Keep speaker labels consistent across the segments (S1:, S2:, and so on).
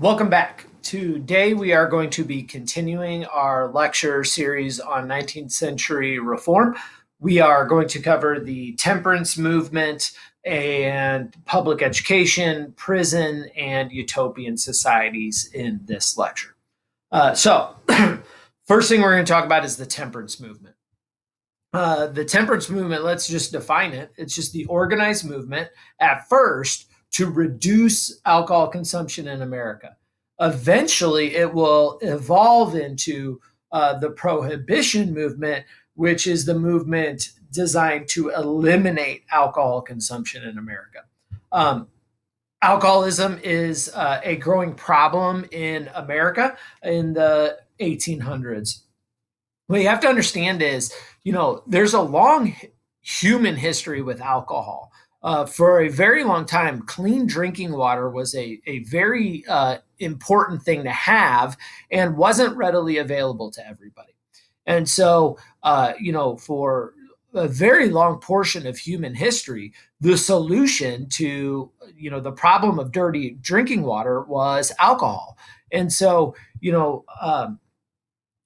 S1: Welcome back. Today we are going to be continuing our lecture series on 19th century reform. We are going to cover the temperance movement and public education, prison, and utopian societies in this lecture. First thing we're going to talk about is the temperance movement. The temperance movement, let's just define it. It's just the organized movement at first to reduce alcohol consumption in America. Eventually, it will evolve into the prohibition movement, which is the movement designed to eliminate alcohol consumption in America. Um, Alcoholism is a growing problem in America in the 1800s. What you have to understand is, there's a long human history with alcohol. For a very long time, clean drinking water was a very important thing to have and wasn't readily available to everybody. And so, for a very long portion of human history, the solution to, the problem of dirty drinking water was alcohol. And so,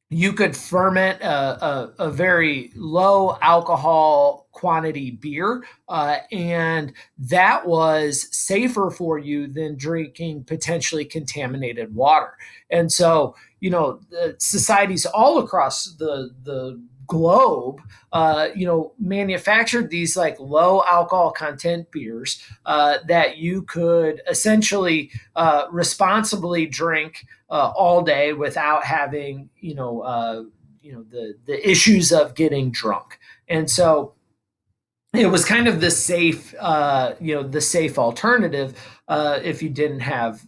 S1: you could ferment a very low alcohol quantity beer, and that was safer for you than drinking potentially contaminated water. And so, the societies all across the globe, manufactured these like low alcohol content beers that you could essentially responsibly drink all day without having the issues of getting drunk. And so it was kind of the safe alternative if you didn't have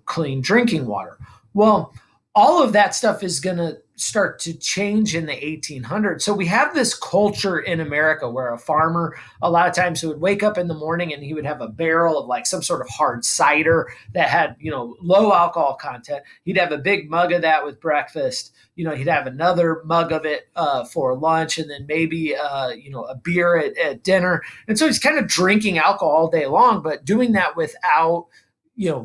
S1: clean drinking water. Well, all of that stuff is going to start to change in the 1800s. So we have this culture in America where a farmer, a lot of times, would wake up in the morning and he would have a barrel of like some sort of hard cider that had, low alcohol content. He'd have a big mug of that with breakfast. He'd have another mug of it for lunch, and then maybe, a beer at dinner. And so he's kind of drinking alcohol all day long, but doing that without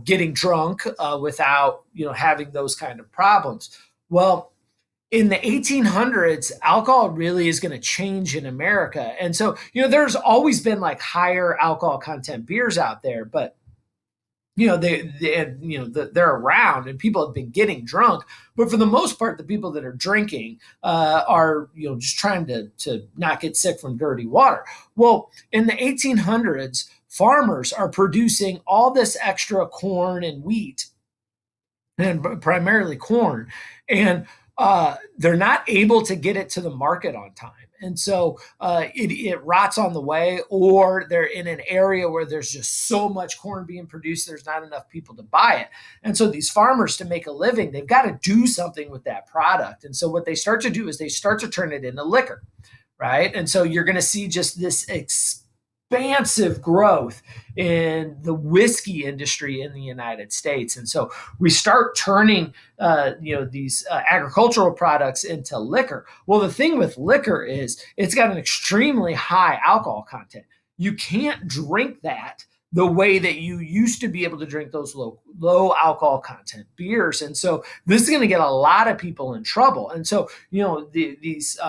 S1: getting drunk, without having those kind of problems. Well, in the 1800s, alcohol really is going to change in America. And so, there's always been like higher alcohol content beers out there, but they're around and people have been getting drunk. But for the most part, the people that are drinking are just trying to not get sick from dirty water. Well, in the 1800s, farmers are producing all this extra corn and wheat, and primarily corn, and they're not able to get it to the market on time. And so it rots on the way, or they're in an area where there's just so much corn being produced, there's not enough people to buy it. And so these farmers, to make a living, they've got to do something with that product. And so what they start to do is they start to turn it into liquor, right? And so you're going to see just this expansive growth in the whiskey industry in the United States. And so we start turning, these agricultural products into liquor. Well, the thing with liquor is it's got an extremely high alcohol content. You can't drink that the way that you used to be able to drink those low alcohol content beers. And so this is going to get a lot of people in trouble. And so, these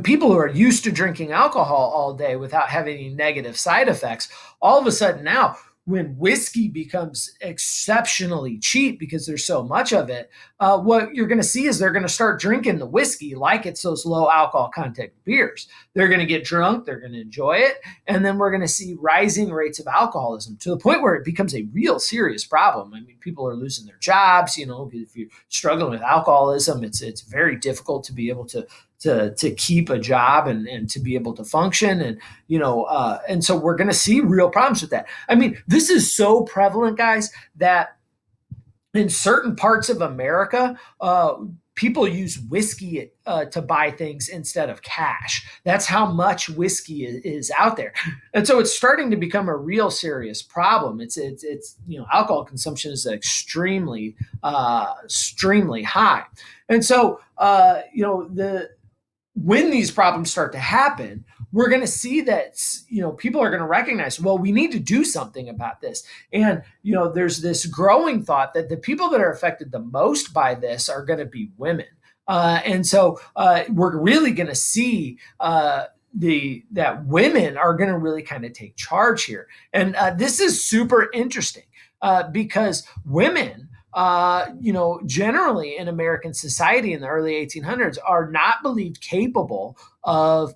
S1: people who are used to drinking alcohol all day without having any negative side effects, all of a sudden now, when whiskey becomes exceptionally cheap because there's so much of it, what you're going to see is they're going to start drinking the whiskey like it's those low alcohol content beers. They're going to get drunk, they're going to enjoy it, and then we're going to see rising rates of alcoholism to the point where it becomes a real serious problem. I mean, people are losing their jobs. If you're struggling with alcoholism, it's very difficult to be able to keep a job and to be able to function. And so we're going to see real problems with that. I mean, this is so prevalent, guys, that in certain parts of America, people use whiskey to buy things instead of cash. That's how much whiskey is out there. And so it's starting to become a real serious problem. It's alcohol consumption is extremely high. And so, when these problems start to happen, we're going to see that, people are going to recognize, well, we need to do something about this. And, there's this growing thought that the people that are affected the most by this are going to be women. And so we're really going to see that women are going to really kind of take charge here. And this is super interesting because women, generally in American society in the early 1800s are not believed capable of,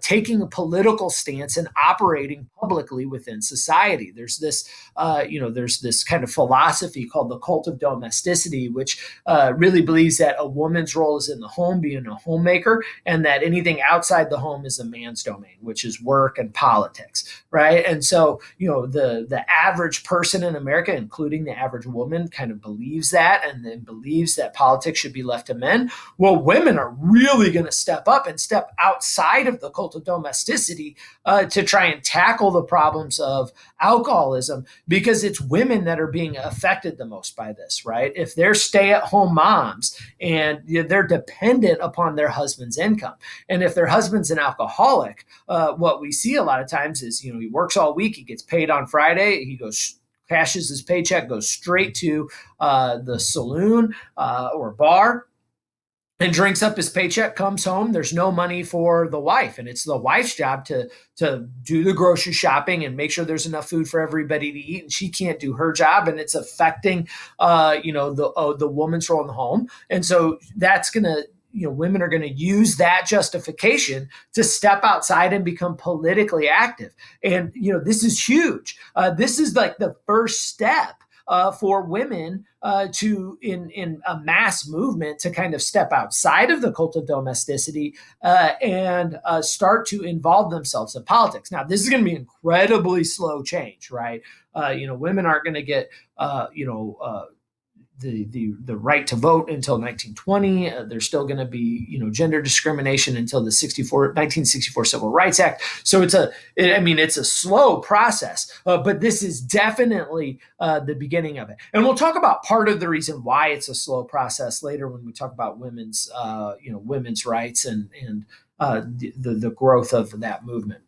S1: taking a political stance and operating publicly within society. There's this kind of philosophy called the cult of domesticity, which really believes that a woman's role is in the home, being a homemaker, and that anything outside the home is a man's domain, which is work and politics, right? And so, the average person in America, including the average woman, kind of believes that, and then believes that politics should be left to men. Well, women are really going to step up and step outside of the cult of domesticity to try and tackle the problems of alcoholism, because it's women that are being affected the most by this, right? If they're stay-at-home moms and they're dependent upon their husband's income, and if their husband's an alcoholic, what we see a lot of times is, he works all week, he gets paid on Friday, he goes cashes his paycheck, goes straight to the saloon or bar, and drinks up his paycheck, comes home. There's no money for the wife, and it's the wife's job to do the grocery shopping and make sure there's enough food for everybody to eat. And she can't do her job, and it's affecting, the woman's role in the home. And so that's gonna, women are going to use that justification to step outside and become politically active. And this is huge. This is like the first step for women to in a mass movement to kind of step outside of the cult of domesticity and start to involve themselves in politics. Now, this is going to be incredibly slow change, right? Women aren't going to get the right to vote until 1920. There's still going to be gender discrimination until the 1964 Civil Rights Act. So it's a slow process, but this is definitely the beginning of it. And we'll talk about part of the reason why it's a slow process later when we talk about women's rights and the growth of that movement.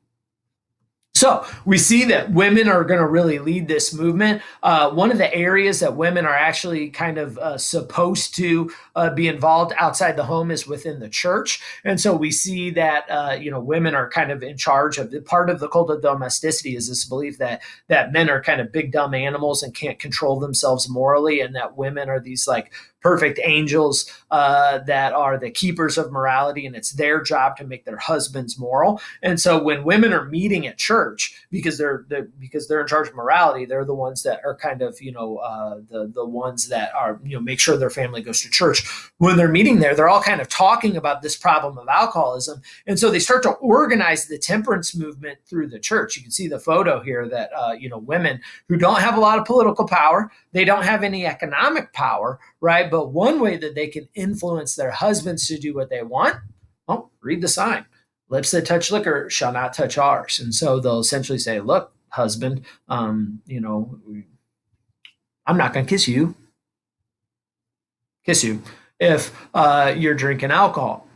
S1: So we see that women are going to really lead this movement. One of the areas that women are actually kind of supposed to be involved outside the home is within the church. And so we see that, women are kind of in charge of part of the cult of domesticity is this belief that men are kind of big, dumb animals and can't control themselves morally, and that women are these like perfect angels that are the keepers of morality, and it's their job to make their husbands moral. And so when women are meeting at church, because they're in charge of morality, they're the ones that are kind of the ones that are make sure their family goes to church. When they're meeting there, they're all kind of talking about this problem of alcoholism, and so they start to organize the temperance movement through the church. You can see the photo here that women who don't have a lot of political power, they don't have any economic power, right? But one way that they can influence their husbands to do what they want, well, read the sign. Lips that touch liquor shall not touch ours. And so they'll essentially say, look, husband, I'm not going to kiss you if you're drinking alcohol.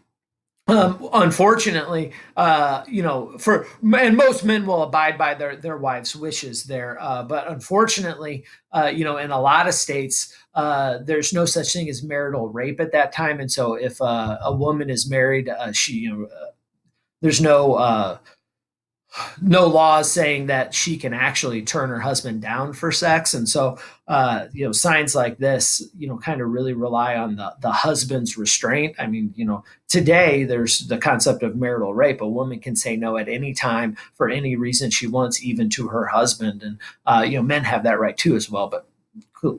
S1: Unfortunately, and most men will abide by their wives' wishes there. But unfortunately, in a lot of states, there's no such thing as marital rape at that time. And so if a woman is married, there's no laws saying that she can actually turn her husband down for sex. And so, signs like this, kind of really rely on the husband's restraint. I mean, today there's the concept of marital rape. A woman can say no at any time for any reason she wants, even to her husband. And, men have that right too as well. But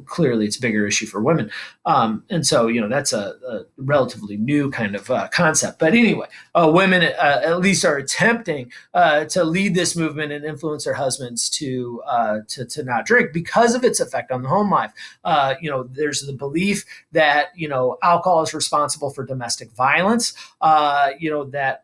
S1: clearly it's a bigger issue for women. And so, that's a relatively new kind of concept. But anyway, women at least are attempting to lead this movement and influence their husbands to not drink because of its effect on the home life. There's the belief that, alcohol is responsible for domestic violence, that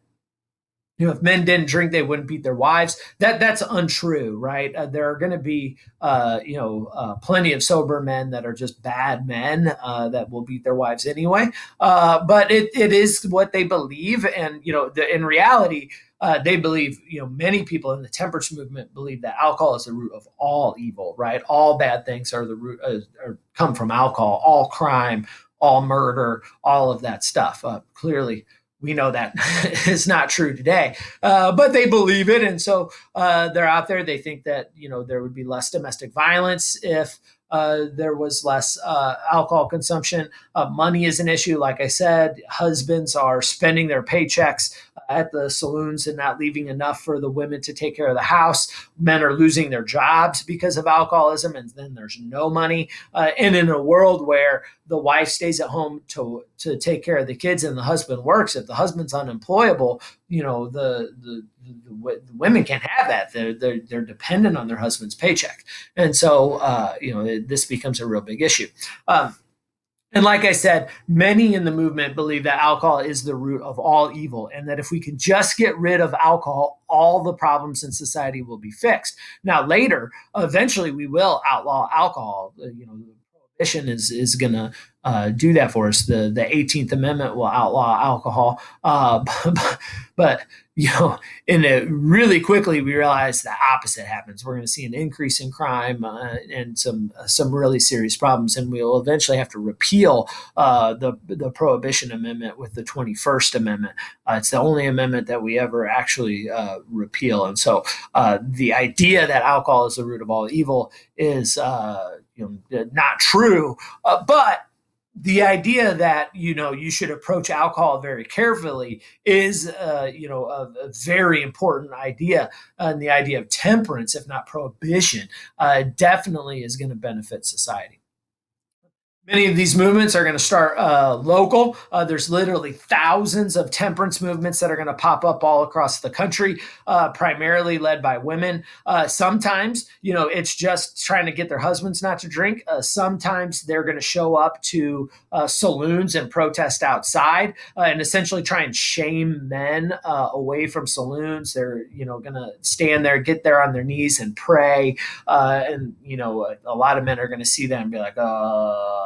S1: If men didn't drink, they wouldn't beat their wives. That's untrue, right? There are going to be plenty of sober men that are just bad men that will beat their wives anyway. But it is what they believe, and in reality, they believe. Many people in the temperance movement believe that alcohol is the root of all evil. Right? All bad things are the root, come from alcohol. All crime, all murder, all of that stuff. Clearly, we know that is not true today, but they believe it, and so they're out there. They think that there would be less domestic violence if there was less alcohol consumption. Money is an issue, like I said. Husbands are spending their paychecks at the saloons and not leaving enough for the women to take care of the house. Men are losing their jobs because of alcoholism, and then there's no money. And in a world where the wife stays at home to take care of the kids and the husband works, if the husband's unemployable, the women can't have that. They're dependent on their husband's paycheck, and so this becomes a real big issue. And like I said, many in the movement believe that alcohol is the root of all evil, and that if we can just get rid of alcohol, all the problems in society will be fixed. Now, later, eventually, we will outlaw alcohol. Prohibition is going to do that for us. The 18th Amendment will outlaw alcohol, but in it really quickly we realize the opposite happens. We're going to see an increase in crime and some really serious problems, and we'll eventually have to repeal the Prohibition Amendment with the 21st Amendment. It's the only amendment that we ever actually repeal, and so the idea that alcohol is the root of all evil is not true, but the idea that you should approach alcohol very carefully is a very important idea, and the idea of temperance, if not prohibition, definitely is going to benefit society. Many of these movements are going to start local. There's literally thousands of temperance movements that are going to pop up all across the country, primarily led by women. Sometimes, it's just trying to get their husbands not to drink. Sometimes they're going to show up to saloons and protest outside and essentially try and shame men away from saloons. They're, going to stand there, get there on their knees and pray. And a lot of men are going to see that and be like,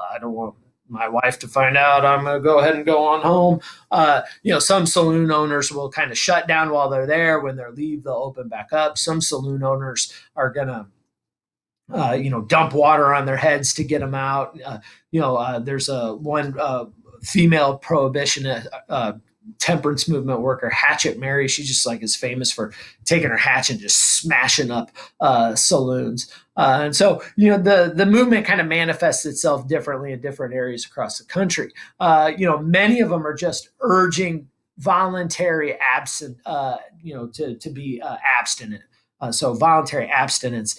S1: I don't want my wife to find out. I'm going to go ahead and go on home. Some saloon owners will kind of shut down while they're there. When they leave, they'll open back up. Some saloon owners are going to dump water on their heads to get them out. There's one female prohibitionist temperance movement worker, Hatchet Mary. She just is famous for taking her hatchet and just smashing up saloons. And so, the movement kind of manifests itself differently in different areas across the country. Many of them are just urging voluntary to be abstinent. So voluntary abstinence,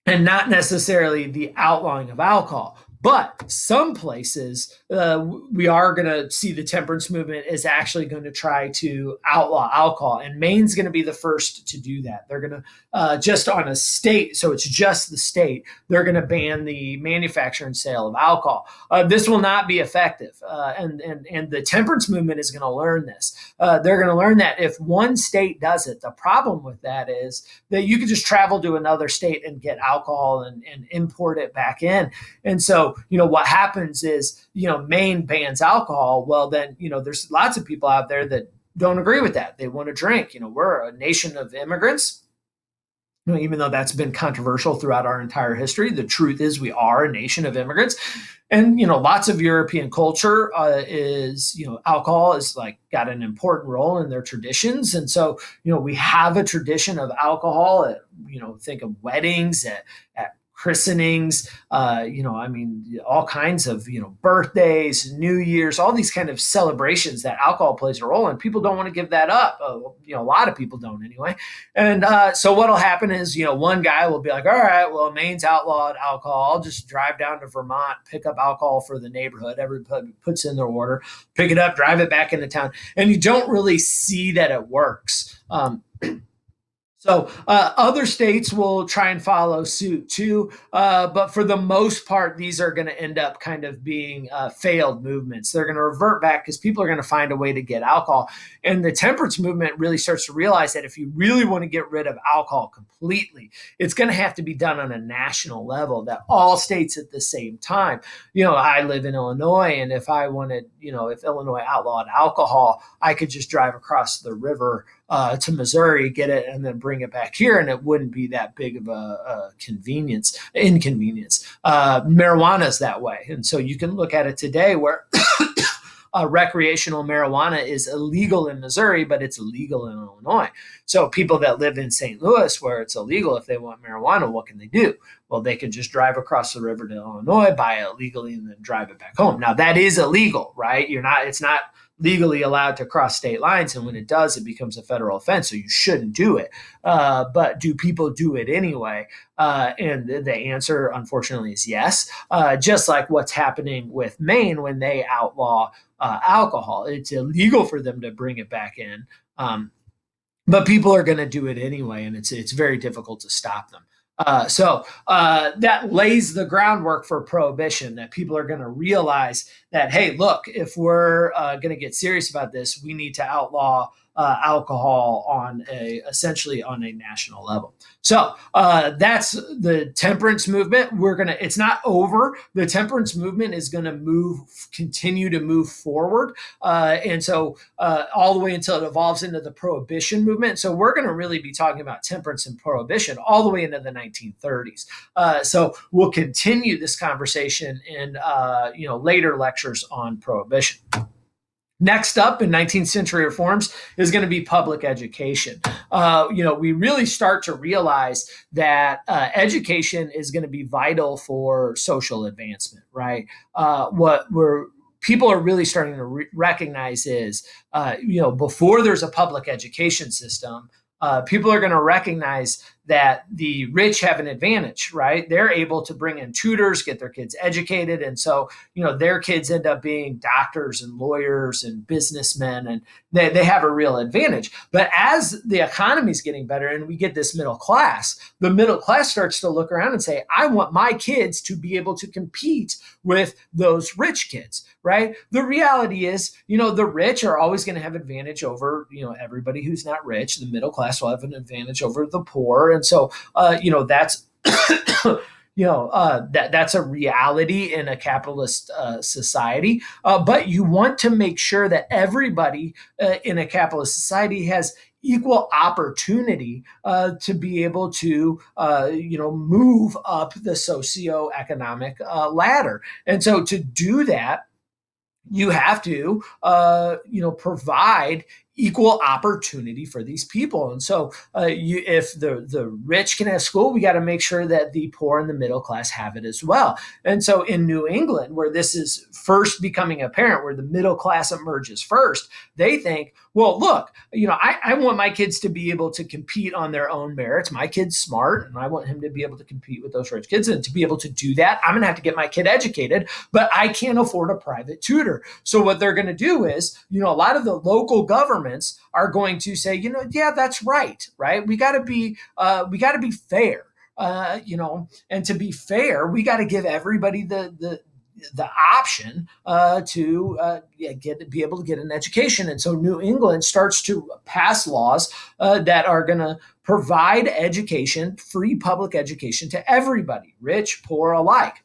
S1: and not necessarily the outlawing of alcohol. But some places, we are going to see the temperance movement is actually going to try to outlaw alcohol. And Maine's going to be the first to do that. They're going to, just on a state, so it's just the state, they're going to ban the manufacture and sale of alcohol. This will not be effective. And the temperance movement is going to learn this. They're going to learn that if one state does it, the problem with that is that you could just travel to another state and get alcohol and import it back in. And so, what happens is, Maine bans alcohol. Well, then, there's lots of people out there that don't agree with that. They want to drink. We're a nation of immigrants. Even though that's been controversial throughout our entire history, the truth is we are a nation of immigrants. And, lots of European culture is, alcohol is got an important role in their traditions. And so, we have a tradition of alcohol at, think of weddings, at christenings, all kinds of, birthdays, New Year's, all these kind of celebrations that alcohol plays a role in. People don't want to give that up. A lot of people don't anyway. And so what'll happen is, one guy will be like, all right, well, Maine's outlawed alcohol. I'll just drive down to Vermont, pick up alcohol for the neighborhood. Everybody puts in their order, pick it up, drive it back into town. And you don't really see that it works. So other states will try and follow suit too, but for the most part, these are going to end up kind of being failed movements. They're going to revert back because people are going to find a way to get alcohol. And the temperance movement really starts to realize that if you really want to get rid of alcohol completely, it's going to have to be done on a national level, that all states at the same time. I live in Illinois, and if I wanted, if Illinois outlawed alcohol, I could just drive across the river to Missouri, get it, and then bring it back here, and it wouldn't be that big of a inconvenience. Marijuana is that way, and so you can look at it today where recreational marijuana is illegal in Missouri, but it's illegal in Illinois. So people that live in St. Louis, where it's illegal, if they want marijuana, what can they do? Well, they can just drive across the river to Illinois, buy it legally, and then drive it back home. Now that is illegal, right? It's not legally allowed to cross state lines, and when it does, it becomes a federal offense, so you shouldn't do it. But do people do it anyway? And the answer, unfortunately, is yes. Just like what's happening with Maine when they outlaw alcohol. It's illegal for them to bring it back in, but people are going to do it anyway, and it's very difficult to stop them. So that lays the groundwork for prohibition, that people are going to realize that, hey, look, if we're going to get serious about this, we need to outlaw alcohol essentially on a national level. So that's the temperance movement. It's not over. The temperance movement is going to continue to move forward. And so all the way until it evolves into the prohibition movement. So we're going to really be talking about temperance and prohibition all the way into the 1930s. So we'll continue this conversation in later lectures on prohibition. Next up in 19th century reforms is going to be public education. We really start to realize that education is going to be vital for social advancement, right? People are really starting to recognize is, before there's a public education system, people are going to recognize that the rich have an advantage, right? They're able to bring in tutors, get their kids educated. And so, their kids end up being doctors and lawyers and businessmen, and they have a real advantage. But as the economy is getting better and we get this middle class, the middle class starts to look around and say, I want my kids to be able to compete with those rich kids, right? The reality is, the rich are always going to have advantage over, everybody who's not rich. The middle class will have an advantage over the poor. And so, that's, that's a reality in a capitalist society. But you want to make sure that everybody in a capitalist society has equal opportunity to be able to, move up the socioeconomic ladder. And so to do that, you have to, provide equal opportunity for these people. And so if the rich can have school, we got to make sure that the poor and the middle class have it as well. And so in New England, where this is first becoming apparent, where the middle class emerges first, they think, well, look, I want my kids to be able to compete on their own merits. My kid's smart, and I want him to be able to compete with those rich kids. And to be able to do that, I'm going to have to get my kid educated, but I can't afford a private tutor. So what they're going to do is, a lot of the local governments are going to say, yeah, that's right. We got to be fair. And to be fair, we got to give everybody the option to be able to get an education. And so New England starts to pass laws that are going to provide education, free public education to everybody, rich, poor alike.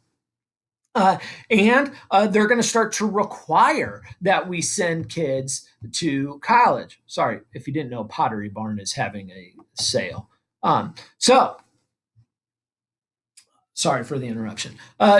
S1: And they're going to start to require that we send kids to college. Sorry, if you didn't know, Pottery Barn is having a sale. Sorry for the interruption.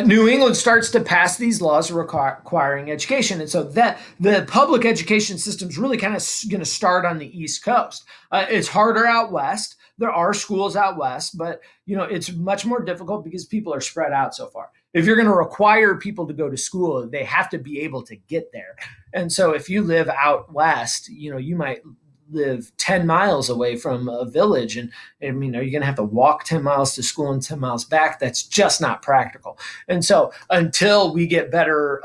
S1: New England starts to pass these laws requiring education. And so that the public education system is really kind of going to start on the East Coast. It's harder out west. There are schools out west, but it's much more difficult because people are spread out so far. If you're going to require people to go to school, they have to be able to get there. And so if you live out west, you might live 10 miles away from a village. And are you going to have to walk 10 miles to school and 10 miles back? That's just not practical. And so until we get better,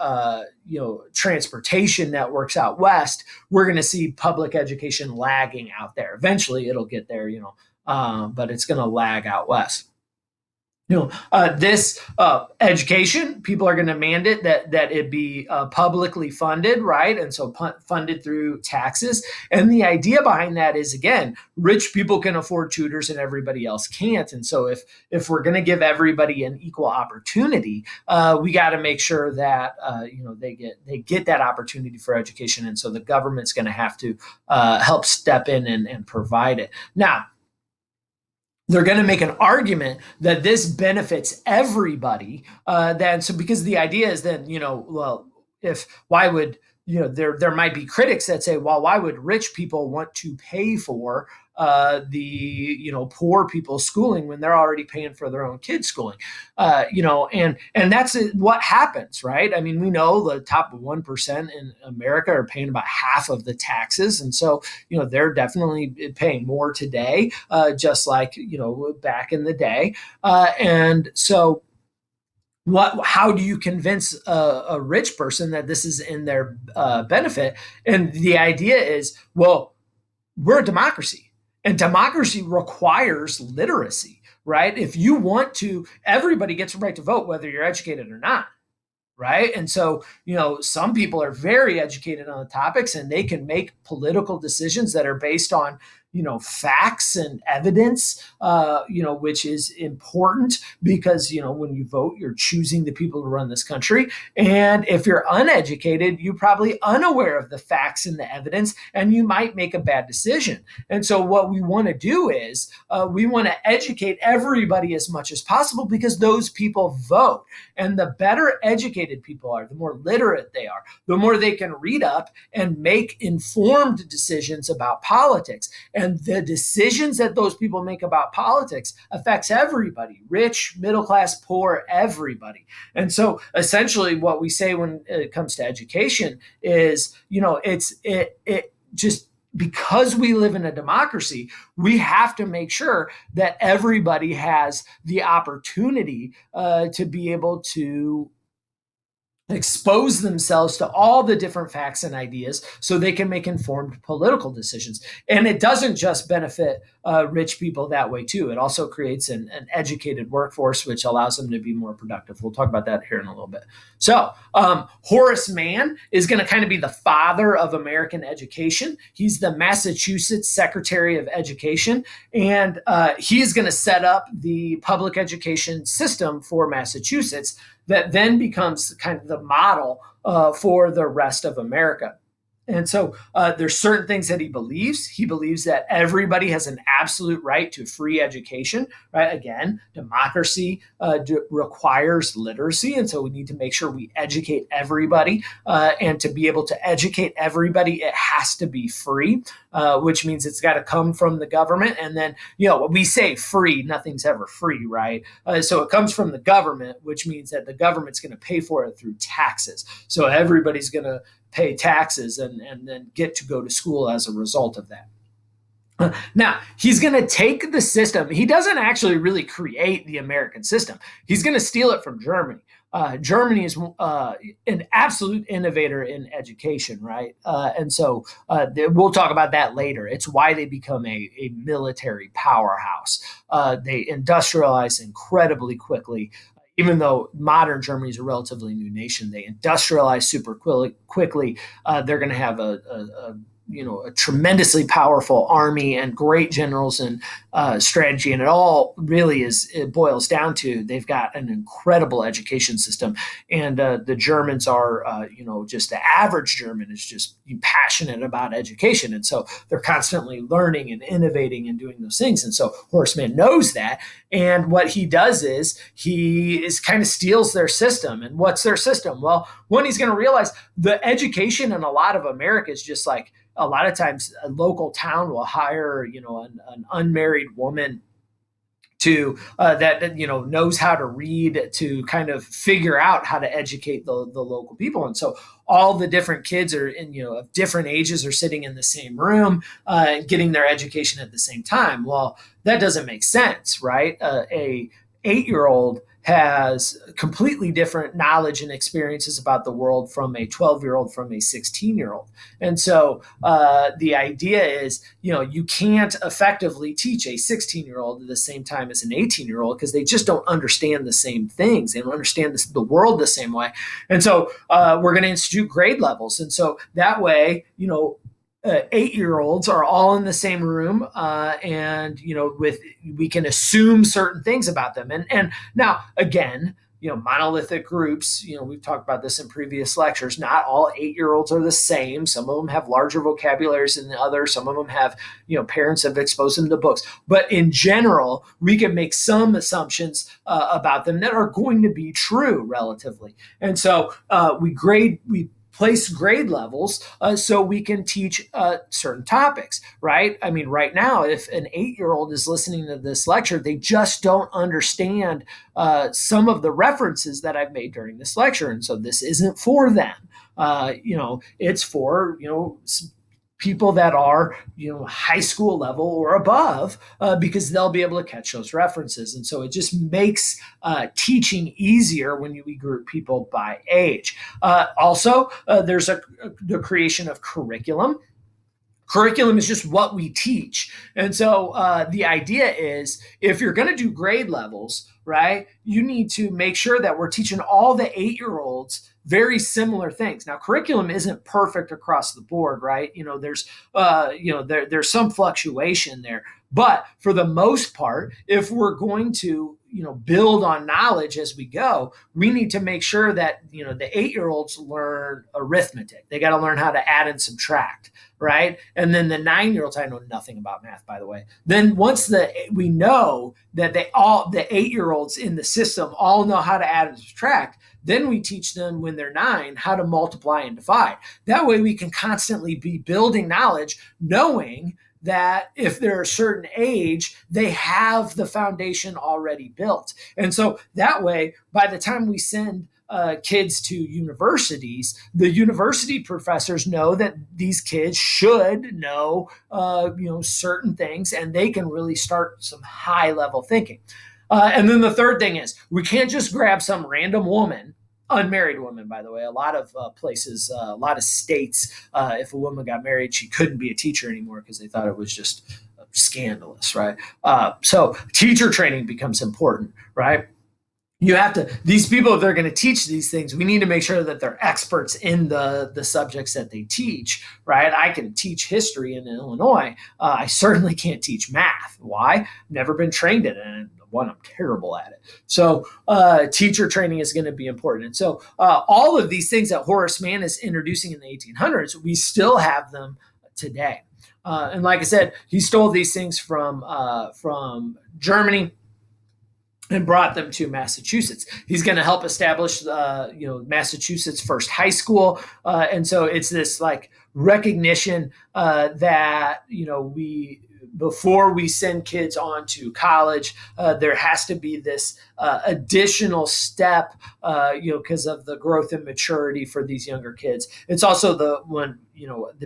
S1: transportation networks out west, we're going to see public education lagging out there. Eventually it'll get there, but it's going to lag out west. This education, people are going to mandate that it be publicly funded, right? And so funded through taxes. And the idea behind that is, again, rich people can afford tutors and everybody else can't. And so if we're going to give everybody an equal opportunity, we got to make sure that they get that opportunity for education. And so the government's going to have to help step in and provide it. Now, they're going to make an argument that this benefits everybody. Then, so because the idea is then, well, if why would there might be critics that say, well, why would rich people want to pay for the poor people's schooling when they're already paying for their own kids' schooling? And that's what happens, right? I mean, we know the top 1% in America are paying about half of the taxes, and so they're definitely paying more today, just like back in the day, and so how do you convince a rich person that this is in their benefit? And the idea is, well, we're a democracy, and democracy requires literacy, right? If you want to, everybody gets a right to vote, whether you're educated or not, right? And so, some people are very educated on the topics and they can make political decisions that are based on, facts and evidence, which is important because, when you vote, you're choosing the people to run this country. And if you're uneducated, you're probably unaware of the facts and the evidence, and you might make a bad decision. And so, what we want to do is we want to educate everybody as much as possible because those people vote. And the better educated people are, the more literate they are, the more they can read up and make informed decisions about politics. And the decisions that those people make about politics affects everybody, rich, middle class, poor, everybody. And so essentially what we say when it comes to education is, it just because we live in a democracy, we have to make sure that everybody has the opportunity to be able to expose themselves to all the different facts and ideas so they can make informed political decisions. And it doesn't just benefit rich people that way, too. It also creates an educated workforce, which allows them to be more productive. We'll talk about that here in a little bit. So, Horace Mann is going to kind of be the father of American education. He's the Massachusetts Secretary of Education, and he's going to set up the public education system for Massachusetts that then becomes kind of the model for the rest of America. And so there's certain things that he believes. He believes that everybody has an absolute right to free education, right? Again, democracy requires literacy. And so we need to make sure we educate everybody. And to be able to educate everybody, it has to be free, which means it's got to come from the government. And then, when we say free, nothing's ever free, right? So it comes from the government, which means that the government's going to pay for it through taxes. So everybody's going to pay taxes and then get to go to school as a result of that. Now, he's going to take the system. He doesn't actually really create the American system. He's going to steal it from Germany. Germany is an absolute innovator in education, right? And so we'll talk about that later. It's why they become a military powerhouse. They industrialize incredibly quickly. Even though modern Germany is a relatively new nation, they industrialize super quickly. They're going to have a tremendously powerful army and great generals and strategy. And it boils down to they've got an incredible education system. And the Germans are, just the average German is just passionate about education. And so they're constantly learning and innovating and doing those things. And so Horace Mann knows that. And what he does is he kind of steals their system. And what's their system? Well, one, he's going to realize the education in a lot of America is just like, a lot of times a local town will hire, an unmarried woman to that knows how to read to kind of figure out how to educate the local people. And so all the different kids are of different ages are sitting in the same room getting their education at the same time. Well, that doesn't make sense, right? A 8-year-old has completely different knowledge and experiences about the world from a 12-year-old, from a 16-year-old. And so the idea is, you can't effectively teach a 16-year-old at the same time as an 18-year-old because they just don't understand the same things. They don't understand the world the same way. And so we're going to institute grade levels. And so that way, 8-year-olds are all in the same room, and with we can assume certain things about them. And now again, monolithic groups. We've talked about this in previous lectures. Not all 8-year-olds are the same. Some of them have larger vocabularies than the others. Some of them have, parents have exposed them to books. But in general, we can make some assumptions about them that are going to be true relatively. And so we place grade levels so we can teach certain topics, right? I mean, right now, if an 8-year-old is listening to this lecture, they just don't understand some of the references that I've made during this lecture. And so this isn't for them. It's for, people that are high school level or above, because they'll be able to catch those references. And so it just makes teaching easier when we group people by age. Also, there's the creation of curriculum. Curriculum is just what we teach. And so the idea is, if you're going to do grade levels, right, you need to make sure that we're teaching all the 8-year-olds very similar things. Now, curriculum isn't perfect across the board, right? There's some fluctuation there. But for the most part, if we're going to build on knowledge as we go, we need to make sure that the 8-year-olds learn arithmetic. They got to learn how to add and subtract, right? And then the 9-year-olds, I know nothing about math, by the way. Then once we know that the 8-year-olds in the system all know how to add and subtract, then we teach them when they're 9 how to multiply and divide. That way we can constantly be building knowledge, knowing that if they're a certain age, they have the foundation already built. And so that way, by the time we send kids to universities, the university professors know that these kids should know, certain things, and they can really start some high level thinking. And then the third thing is, we can't just grab some random woman, unmarried woman, by the way. A lot of places, a lot of states, if a woman got married, she couldn't be a teacher anymore because they thought it was just scandalous, right? So teacher training becomes important, right? You have to, these people, if they're going to teach these things, we need to make sure that they're experts in the subjects that they teach, right? I can teach history in Illinois. I certainly can't teach math. Why? Never been trained in it. And one, I'm terrible at it. So teacher training is going to be important. And so all of these things that Horace Mann is introducing in the 1800s, we still have them today. And like I said, he stole these things from Germany and brought them to Massachusetts. He's going to help establish, Massachusetts' first high school, and so it's this like recognition that we, before we send kids on to college, there has to be this additional step, because of the growth and maturity for these younger kids. It's also the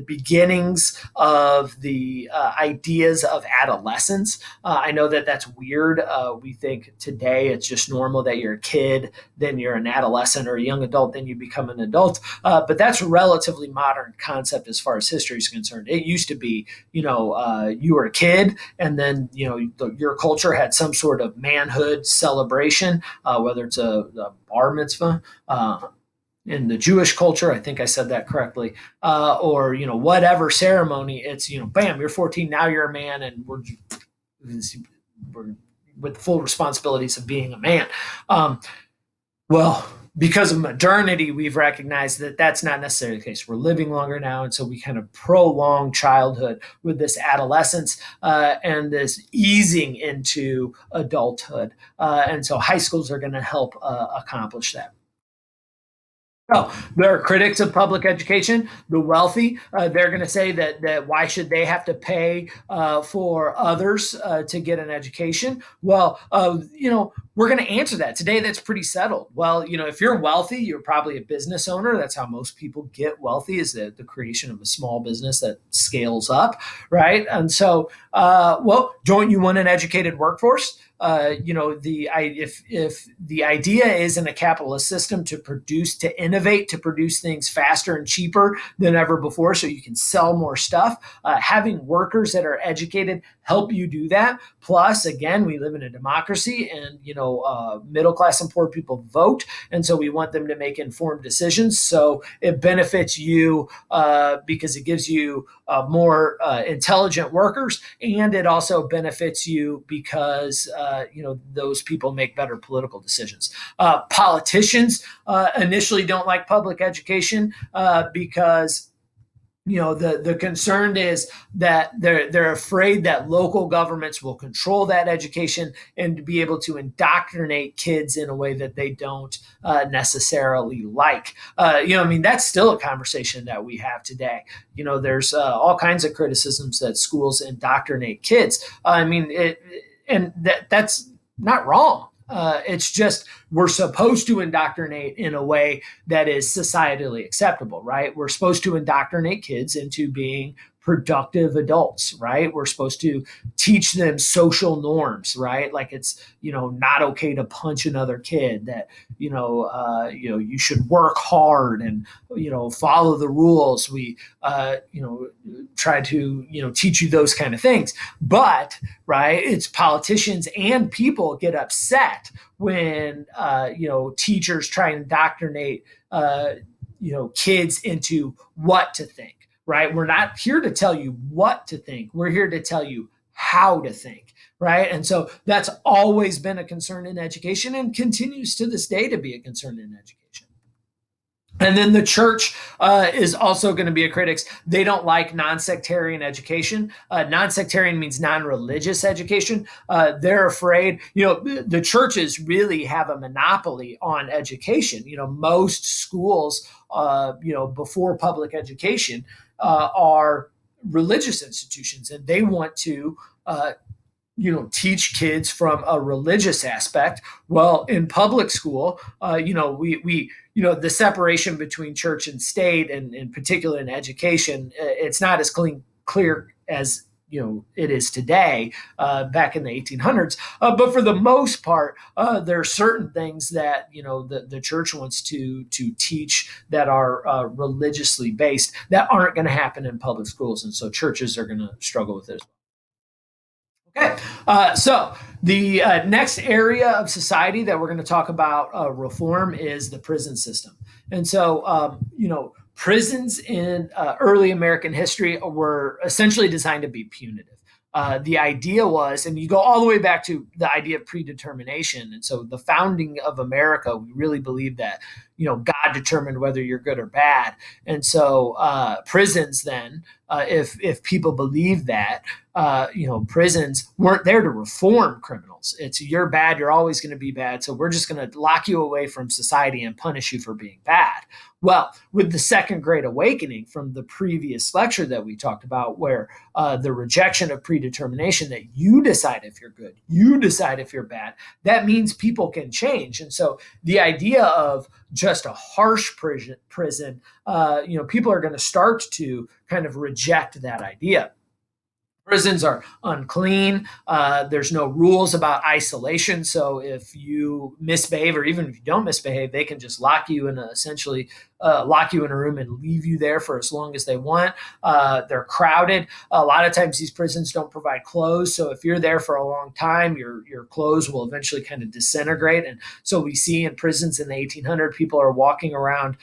S1: beginnings of the ideas of adolescence. I know that that's weird. We think today it's just normal that you're a kid, then you're an adolescent, or a young adult, then you become an adult. But that's a relatively modern concept as far as history is concerned. It used to be, you were a kid, and then your culture had some sort of manhood celebration, whether it's a bar mitzvah. In the Jewish culture, I think I said that correctly, or whatever ceremony. It's bam, you're 14, now you're a man, and we're with full responsibilities of being a man. Well, because of modernity, we've recognized that that's not necessarily the case. We're living longer now, and so we kind of prolong childhood with this adolescence and this easing into adulthood. And so high schools are going to help accomplish that. Oh, there are critics of public education, the wealthy. They're going to say that why should they have to pay for others to get an education? Well, we're going to answer that today. That's pretty settled. Well, if you're wealthy, you're probably a business owner. That's how most people get wealthy, is the creation of a small business that scales up, right? And so, don't you want an educated workforce? if the idea is in a capitalist system to produce, to innovate, to produce things faster and cheaper than ever before, so you can sell more stuff, having workers that are educated help you do that. Plus, again, we live in a democracy, and middle class and poor people vote, and so we want them to make informed decisions. So it benefits you because it gives you more intelligent workers, and it also benefits you because those people make better political decisions. Politicians initially don't like public education because the concern is that they're afraid that local governments will control that education and to be able to indoctrinate kids in a way that they don't necessarily like. That's still a conversation that we have today. There's all kinds of criticisms that schools indoctrinate kids. That's not wrong. It's just we're supposed to indoctrinate in a way that is societally acceptable, right? We're supposed to indoctrinate kids into being productive adults, right? We're supposed to teach them social norms, right? Like it's not okay to punch another kid. That you should work hard and follow the rules. We try to teach you those kind of things, but right, it's politicians and people get upset when teachers try and indoctrinate kids into what to think. Right? We're not here to tell you what to think. We're here to tell you how to think. Right? And so that's always been a concern in education and continues to this day to be a concern in education. And then the church is also going to be a critic. They don't like non-sectarian education. Non-sectarian means non-religious education. They're afraid, the churches really have a monopoly on education. Most schools, before public education, are religious institutions, and they want to teach kids from a religious aspect. Well, in public school, we the separation between church and state, and in particular in education, it's not as clear as it is today. Back in the 1800s, but for the most part, there are certain things that the church wants to teach that are religiously based that aren't going to happen in public schools, and so churches are going to struggle with it. Okay, so the next area of society that we're going to talk about reform is the prison system. And so, prisons in early American history were essentially designed to be punitive. The idea was, and you go all the way back to the idea of predetermination. And so the founding of America, we really believe that, God determined whether you're good or bad. And so prisons then, if people believe that, prisons weren't there to reform criminals. It's you're bad, you're always going to be bad. So we're just going to lock you away from society and punish you for being bad. Well, with the Second Great Awakening from the previous lecture that we talked about, where the rejection of predetermination, that you decide if you're good, you decide if you're bad, that means people can change. And so the idea of just a harsh prison, people are going to start to kind of reject that idea. Prisons are unclean. There's no rules about isolation. So if you misbehave, or even if you don't misbehave, they can just lock you in lock you in a room and leave you there for as long as they want. They're crowded. A lot of times these prisons don't provide clothes. So if you're there for a long time, your clothes will eventually kind of disintegrate. And so we see in prisons in the 1800s, people are walking around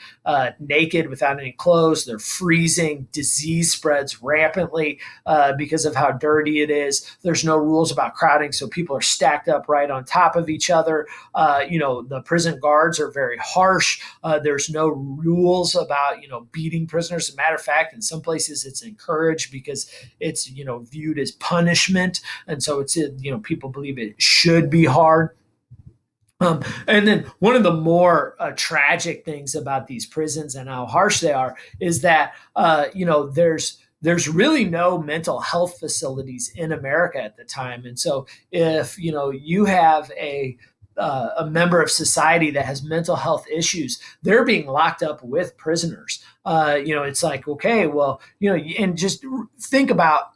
S1: naked without any clothes. They're freezing. Disease spreads rampantly because of how dirty it is. There's no rules about crowding. So people are stacked up right on top of each other. The prison guards are very harsh. There's no rules about beating prisoners. As a matter of fact, in some places it's encouraged because it's viewed as punishment, and so it's people believe it should be hard. And then one of the more tragic things about these prisons and how harsh they are is that there's really no mental health facilities in America at the time, and so if you have a member of society that has mental health issues, they're being locked up with prisoners. It's like, okay, well, and just think about,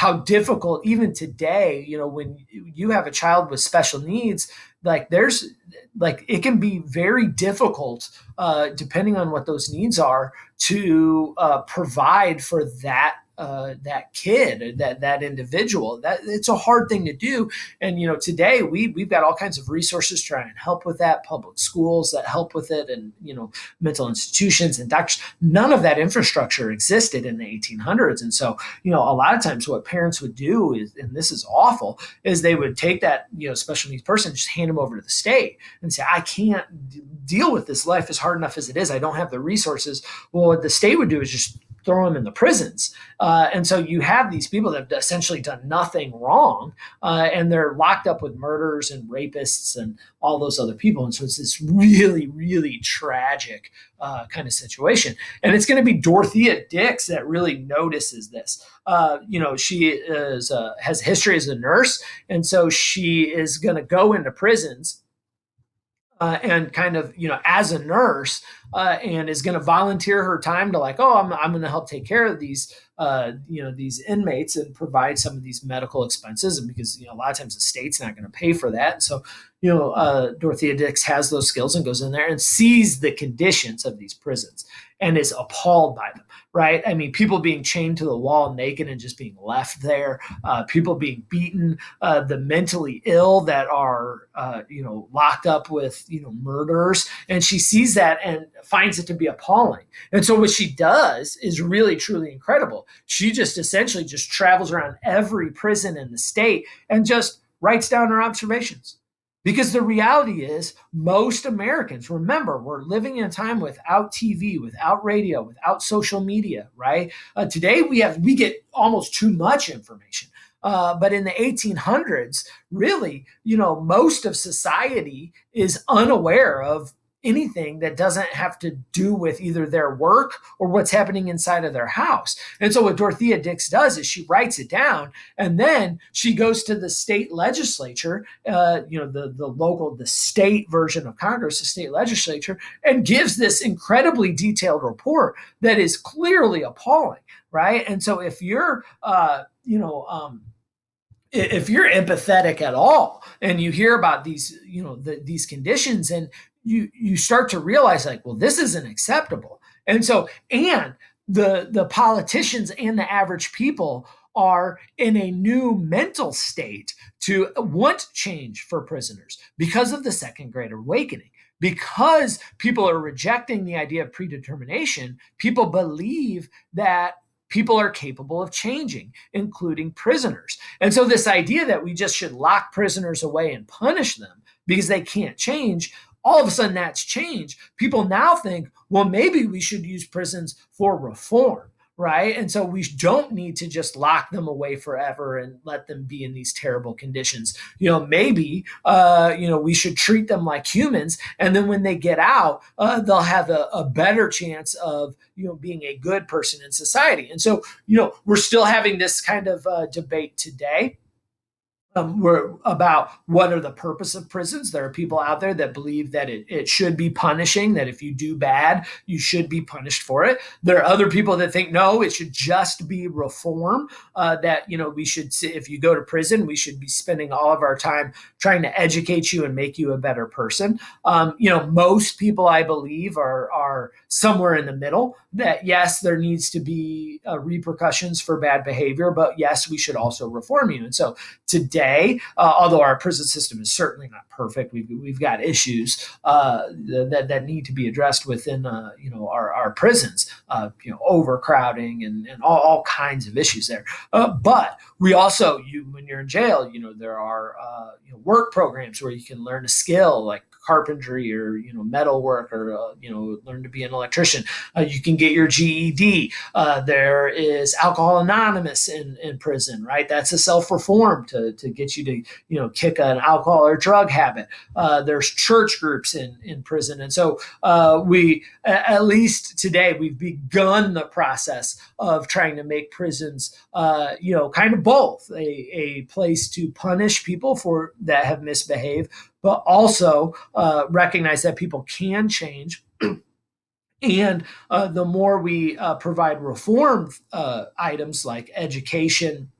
S1: how difficult even today, when you have a child with special needs, like there's like it can be very difficult, depending on what those needs are, to provide for that kid, that individual. That it's a hard thing to do. And today we've got all kinds of resources trying to help with that, public schools that help with it, and mental institutions and doctors. None of that infrastructure existed in the 1800s. And so a lot of times what parents would do is, and this is awful, is they would take that special needs person, just hand them over to the state and say, I can't deal with this. Life is hard enough as it is. I don't have the resources. Well, what the state would do is just throw them in the prisons. And so you have these people that have essentially done nothing wrong, and they're locked up with murderers and rapists and all those other people. And so it's this really, really tragic kind of situation. And it's going to be Dorothea Dix that really notices this. She has history as a nurse, and so she is going to go into prisons, and kind of as a nurse, and is going to volunteer her time to, like, oh, I'm going to help take care of these inmates and provide some of these medical expenses, and because a lot of times the state's not going to pay for that. And so Dorothea Dix has those skills and goes in there and sees the conditions of these prisons and is appalled by them. Right? I mean, people being chained to the wall naked and just being left there, people being beaten, the mentally ill that are, locked up with, murderers. And she sees that and finds it to be appalling. And so what she does is really, truly incredible. She just essentially just travels around every prison in the state and just writes down her observations. Because the reality is, most Americans, remember, we're living in a time without TV, without radio, without social media, right? Today we get almost too much information. But in the 1800s, really, most of society is unaware of anything that doesn't have to do with either their work or what's happening inside of their house. And so what Dorothea Dix does is she writes it down, and then she goes to the state legislature, the state version of Congress, the state legislature, and gives this incredibly detailed report that is clearly appalling, right? And so if you're if you're empathetic at all and you hear about these these conditions, and you start to realize, like, well, this isn't acceptable. And so, and the politicians and the average people are in a new mental state to want change for prisoners because of the Second Great Awakening. Because people are rejecting the idea of predetermination, people believe that people are capable of changing, including prisoners. And so this idea that we just should lock prisoners away and punish them because they can't change, all of a sudden that's changed. People now think, well, maybe we should use prisons for reform, right? And so we don't need to just lock them away forever and let them be in these terrible conditions. Maybe we should treat them like humans, and then when they get out, they'll have a better chance of being a good person in society. And so we're still having this kind of debate today. We're about what are the purpose of prisons. There are people out there that believe that it should be punishing, that if you do bad, you should be punished for it. There are other people that think, no, it should just be reform, that, we should, if you go to prison, we should be spending all of our time trying to educate you and make you a better person. Most people, I believe, are somewhere in the middle, that yes, there needs to be repercussions for bad behavior, but yes, we should also reform you. And so today, although our prison system is certainly not perfect, we've got issues that need to be addressed within our prisons, overcrowding and all kinds of issues there. But we also, when you're in jail, there are work programs where you can learn a skill like carpentry or metal work, or learn to be an electrician. You can get your GED. There is Alcohol Anonymous in prison, right? That's a self-reform to get you to kick an alcohol or drug habit. There's church groups in prison. And so we, at least today, we've begun the process of trying to make prisons kind of both a place to punish people for that have misbehaved, but also recognize that people can change. And the more we provide reform items like education,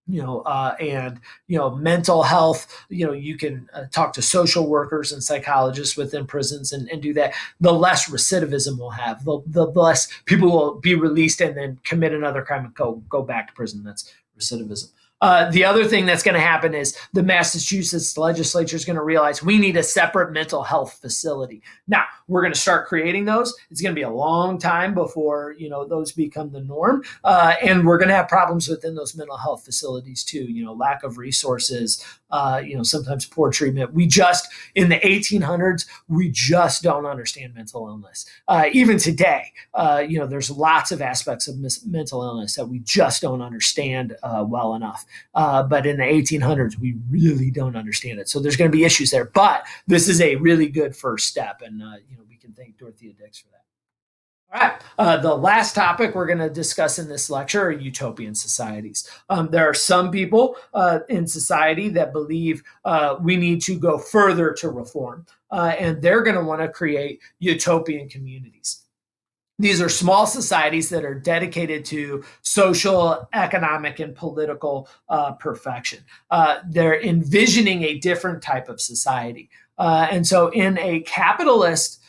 S1: and mental health. You can talk to social workers and psychologists within prisons and do that. The less recidivism we'll have, the less people will be released and then commit another crime and go back to prison. That's recidivism. The other thing that's going to happen is the Massachusetts legislature is going to realize we need a separate mental health facility. Now, we're going to start creating those. It's going to be a long time before those become the norm, and we're going to have problems within those mental health facilities too. Lack of resources, sometimes poor treatment. We just in the 1800s, we just don't understand mental illness. Even today, there's lots of aspects of mental illness that we just don't understand well enough. But in the 1800s, we really don't understand it. So there's going to be issues there. But this is a really good first step, and we can thank Dorothea Dix for that. All right. The last topic we're going to discuss in this lecture are utopian societies. There are some people in society that believe we need to go further to reform, and they're going to want to create utopian communities. These are small societies that are dedicated to social, economic, and political perfection. They're envisioning a different type of society. And so, in a capitalist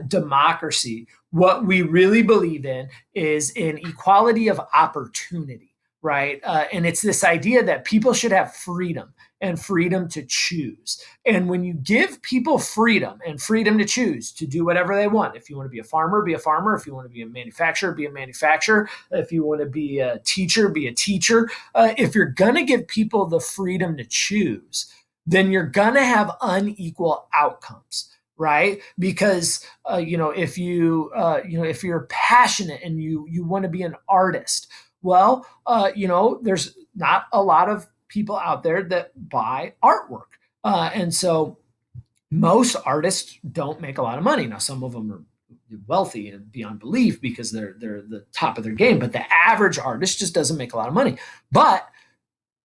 S1: democracy, what we really believe in is an equality of opportunity, right? And it's this idea that people should have freedom and freedom to choose. And when you give people freedom and freedom to choose to do whatever they want, if you want to be a farmer, be a farmer. If you want to be a manufacturer, be a manufacturer. If you want to be a teacher, be a teacher. If you're going to give people the freedom to choose, then you're going to have unequal outcomes, right? Because if you're passionate and you want to be an artist, well, there's not a lot of people out there that buy artwork, and so most artists don't make a lot of money. Now, some of them are wealthy and beyond belief because they're the top of their game, but the average artist just doesn't make a lot of money. But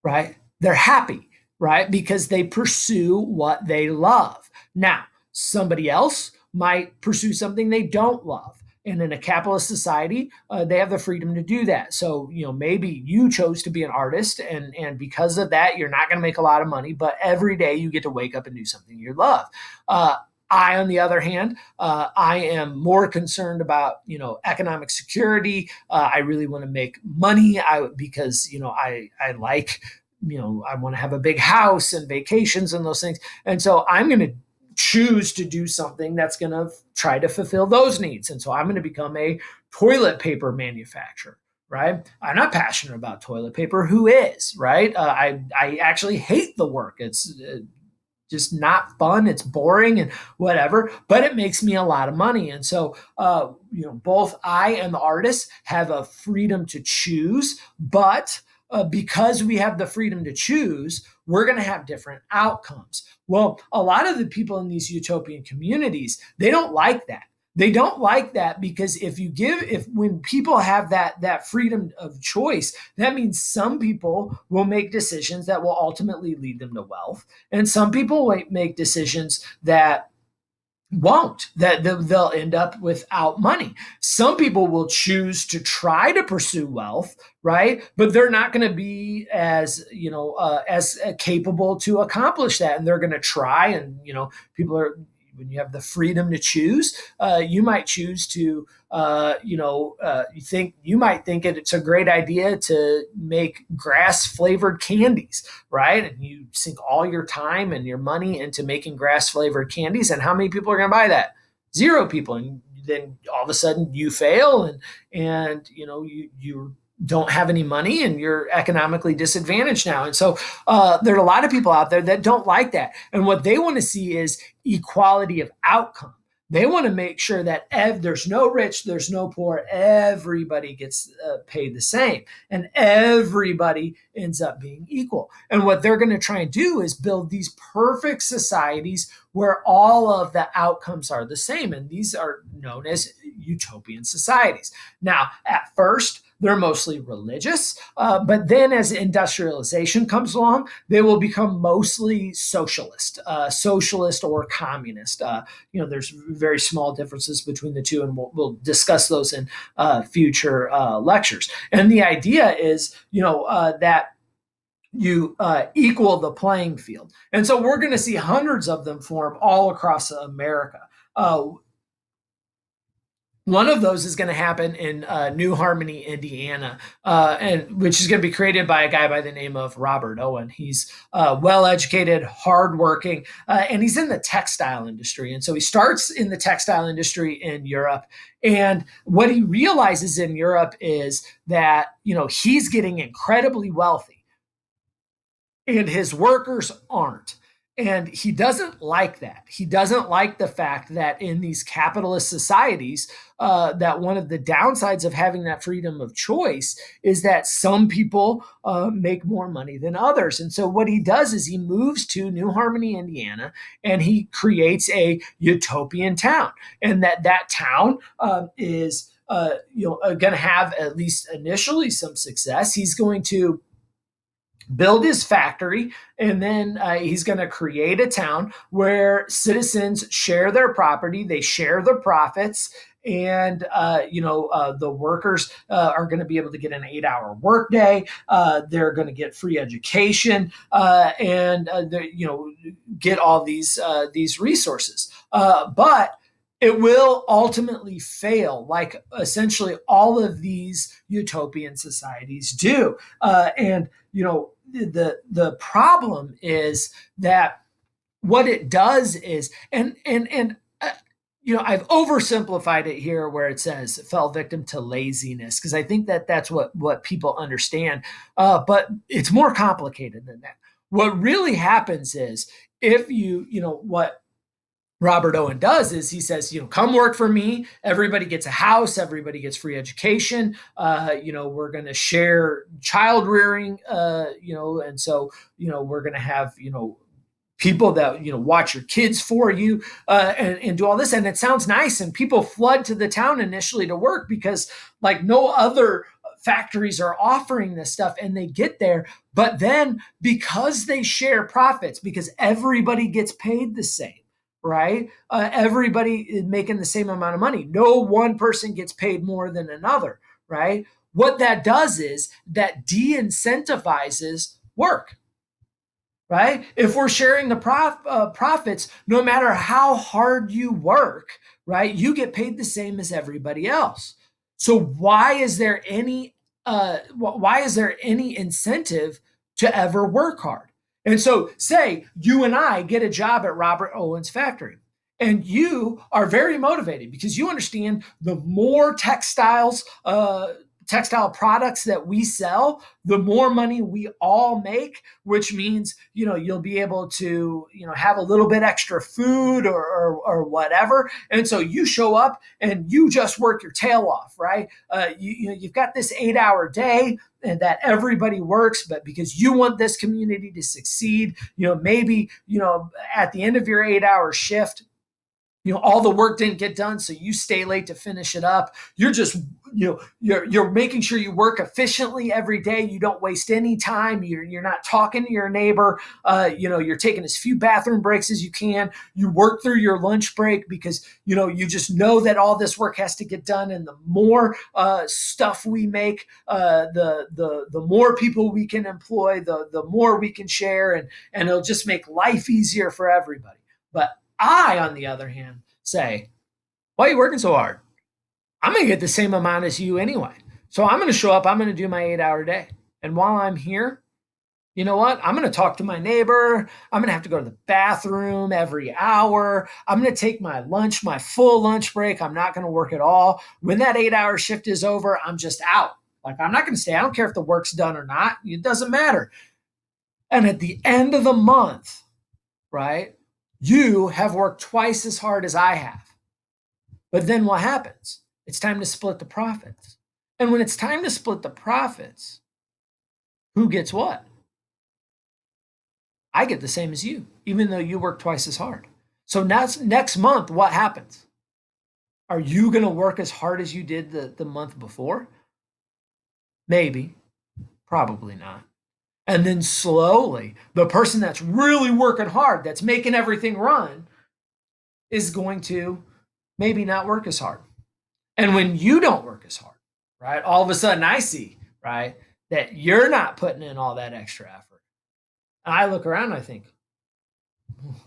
S1: right, they're happy, right, because they pursue what they love. Now, somebody else might pursue something they don't love. And in a capitalist society, they have the freedom to do that. So, maybe you chose to be an artist, and because of that, you're not going to make a lot of money, but every day you get to wake up and do something you love. I, on the other hand, I am more concerned about, economic security. I really want to make money because, I like, I want to have a big house and vacations and those things. And so I'm going to choose to do something that's going to try to fulfill those needs. And so I'm going to become a toilet paper manufacturer, right? I'm not passionate about toilet paper. Who is, right? I actually hate the work. It's just not fun. It's boring and whatever, but it makes me a lot of money. And so, both I and the artist have a freedom to choose, but because we have the freedom to choose, we're going to have different outcomes. Well, a lot of the people in these utopian communities, they don't like that. They don't like that because when people have that freedom of choice, that means some people will make decisions that will ultimately lead them to wealth, and some people will make decisions that won't, that they'll end up without money. Some people will choose to try to pursue wealth, right? But they're not going to be as capable to accomplish that, and they're going to try. And people are, when you have the freedom to choose, you might choose to, you might think it's a great idea to make grass flavored candies, right? And you sink all your time and your money into making grass flavored candies. And how many people are going to buy that? Zero people. And then all of a sudden you fail, and you don't have any money and you're economically disadvantaged now. And so there are a lot of people out there that don't like that. And what they want to see is equality of outcome. They want to make sure that there's no rich, there's no poor, everybody gets paid the same, and everybody ends up being equal. And what they're going to try and do is build these perfect societies where all of the outcomes are the same. And these are known as utopian societies. Now, at first, they're mostly religious, but then as industrialization comes along, they will become mostly socialist or communist. There's very small differences between the two, and we'll discuss those in future lectures. And the idea is, that you equal the playing field. And so we're going to see hundreds of them form all across America. One of those is going to happen in New Harmony, Indiana, and which is going to be created by a guy by the name of Robert Owen. He's well educated, hardworking, and he's in the textile industry. And so he starts in the textile industry in Europe. And what he realizes in Europe is that he's getting incredibly wealthy and his workers aren't. And he doesn't like that. He doesn't like the fact that in these capitalist societies, that one of the downsides of having that freedom of choice is that some people make more money than others. And so what he does is he moves to New Harmony, Indiana, and he creates a utopian town. And that town is going to have, at least initially, some success. He's going to build his factory, and then he's going to create a town where citizens share their property, they share the profits, and the workers are going to be able to get an 8-hour workday. They're going to get free education, and get all these resources. But it will ultimately fail, like essentially all of these utopian societies do. And the problem is that what it does is, I've oversimplified it here where it says fell victim to laziness, because I think that that's what people understand, but it's more complicated than that. What really happens is, if what Robert Owen does is he says, come work for me. Everybody gets a house. Everybody gets free education. We're going to share child rearing, and so, we're going to have, people that watch your kids for you, and do all this. And it sounds nice, and people flood to the town initially to work because like no other factories are offering this stuff, and they get there. But then, because they share profits, because everybody gets paid the same, right? Everybody is making the same amount of money. No one person gets paid more than another, right? What that does is that de-incentivizes work, right? If we're sharing the profits, no matter how hard you work, right, you get paid the same as everybody else. So why is there any incentive to ever work hard? And so, say you and I get a job at Robert Owen's factory, and you are very motivated because you understand the more textile products that we sell, the more money we all make, which means you'll be able to have a little bit extra food, or whatever. And so you show up and you just work your tail off, right? You've got this 8-hour day and that everybody works, but because you want this community to succeed, maybe at the end of your 8-hour shift, all the work didn't get done, so you stay late to finish it up. You're just you're making sure you work efficiently every day. You don't waste any time. You're not talking to your neighbor. You're taking as few bathroom breaks as you can. You work through your lunch break because you just know that all this work has to get done, and the more stuff we make, the more people we can employ, the more we can share, and it'll just make life easier for everybody. But I, on the other hand, say, why are you working so hard? I'm going to get the same amount as you anyway. So I'm going to show up, I'm going to do my 8-hour day. And while I'm here, you know what? I'm going to talk to my neighbor. I'm going to have to go to the bathroom every hour. I'm going to take my lunch, my full lunch break. I'm not going to work at all. When that 8-hour shift is over, I'm just out. Like, I'm not going to stay. I don't care if the work's done or not. It doesn't matter. And at the end of the month, right, you have worked twice as hard as I have. But then what happens? It's time to split the profits. And when it's time to split the profits, who gets what? I get the same as you, even though you work twice as hard. So next month, what happens? Are you going to work as hard as you did the month before? Maybe, probably not. And then slowly, the person that's really working hard, that's making everything run, is going to maybe not work as hard. And when you don't work as hard, right, all of a sudden I see, right, that you're not putting in all that extra effort. And I look around and I think, "Well,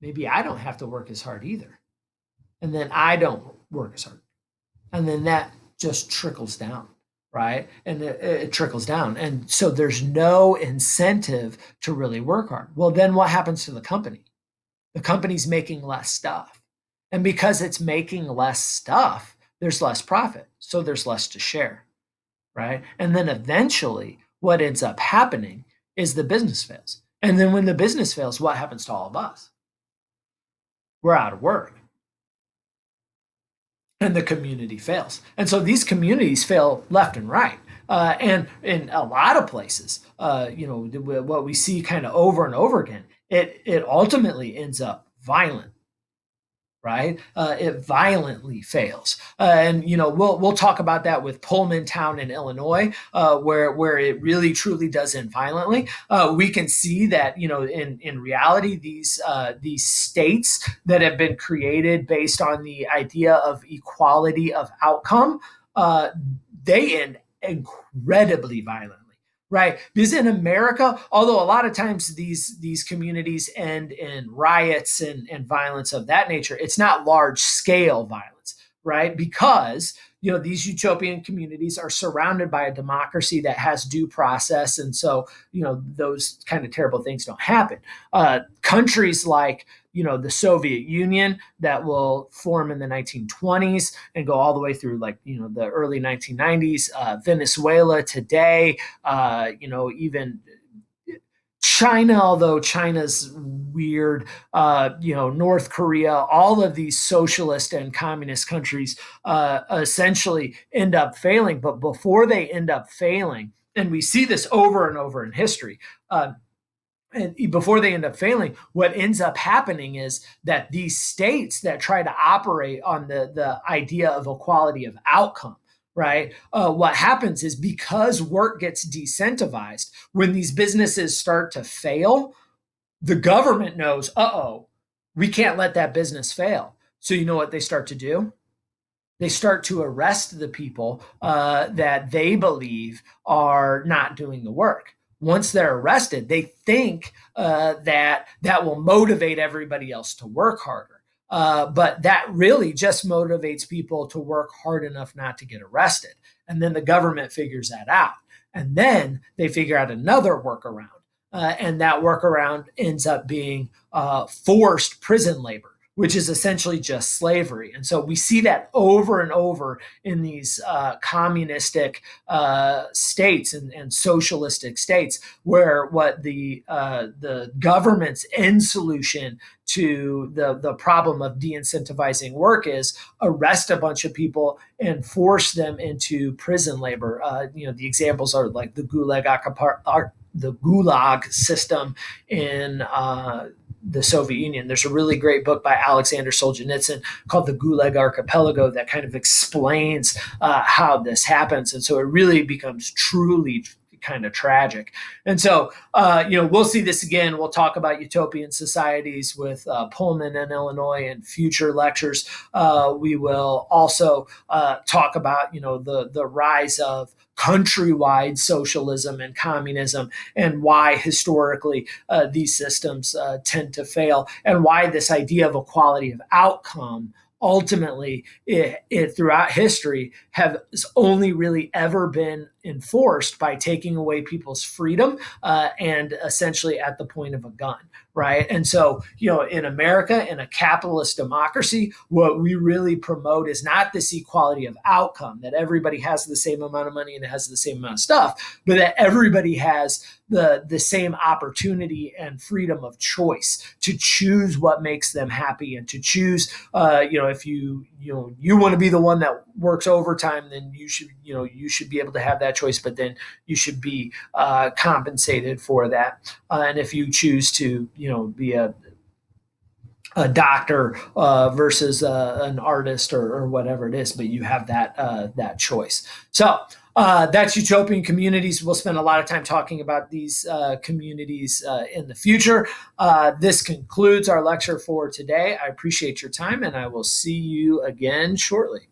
S1: maybe I don't have to work as hard either. And then I don't work as hard. And then that just trickles down, right? And it trickles down. And so there's no incentive to really work hard. Well, then what happens to the company? The company's making less stuff. And because it's making less stuff, there's less profit. So there's less to share, right? And then eventually, what ends up happening is the business fails. And then when the business fails, what happens to all of us? We're out of work and the community fails. And so these communities fail left and right. And in a lot of places, what we see kind of over and over again, it ultimately ends up violent, right? It violently fails, and we'll talk about that with Pullman Town in Illinois, where it really truly does end violently. We can see that in reality these states that have been created based on the idea of equality of outcome, uh, they end incredibly violently. Right, because in America, although a lot of times these communities end in riots and violence of that nature, it's not large scale violence, right? Because these utopian communities are surrounded by a democracy that has due process, and so those kind of terrible things don't happen. Countries like the Soviet Union that will form in the 1920s and go all the way through like the early 1990s, Venezuela today, even China, although China's weird, North Korea, all of these socialist and communist countries essentially end up failing. But before they end up failing, and we see this over and over in history, and before they end up failing, what ends up happening is that these states that try to operate on the idea of equality of outcome, right? What happens is because work gets decentivized, when these businesses start to fail, the government knows, we can't let that business fail. So you know what they start to do? They start to arrest the people that they believe are not doing the work. Once they're arrested, they think that will motivate everybody else to work harder. But that really just motivates people to work hard enough not to get arrested. And then the government figures that out. And then they figure out another workaround. And that workaround ends up being forced prison labor, which is essentially just slavery. And so we see that over and over in these communistic states and socialistic states, where what the government's end solution to the problem of de-incentivizing work is arrest a bunch of people and force them into prison labor. The examples are like the Gulag system in the Soviet Union. There's a really great book by Alexander Solzhenitsyn called The Gulag Archipelago that kind of explains how this happens. And so it really becomes truly kind of tragic. And so, we'll see this again. We'll talk about utopian societies with Pullman in Illinois in future lectures. We will also talk about, the rise of countrywide socialism and communism, and why historically these systems tend to fail, and why this idea of equality of outcome ultimately it throughout history has only really ever been enforced by taking away people's freedom and essentially at the point of a gun, right? And so in America, in a capitalist democracy, what we really promote is not this equality of outcome, that everybody has the same amount of money and has the same amount of stuff, but that everybody has the same opportunity and freedom of choice to choose what makes them happy, and to choose if you want to be the one that works overtime, then you should be able to have that choice, but then you should be compensated for that. And if you choose to be a doctor versus an artist or whatever it is, but you have that choice. So that's utopian communities. We'll spend a lot of time talking about these communities in the future. This concludes our lecture for today. I appreciate your time, and I will see you again shortly.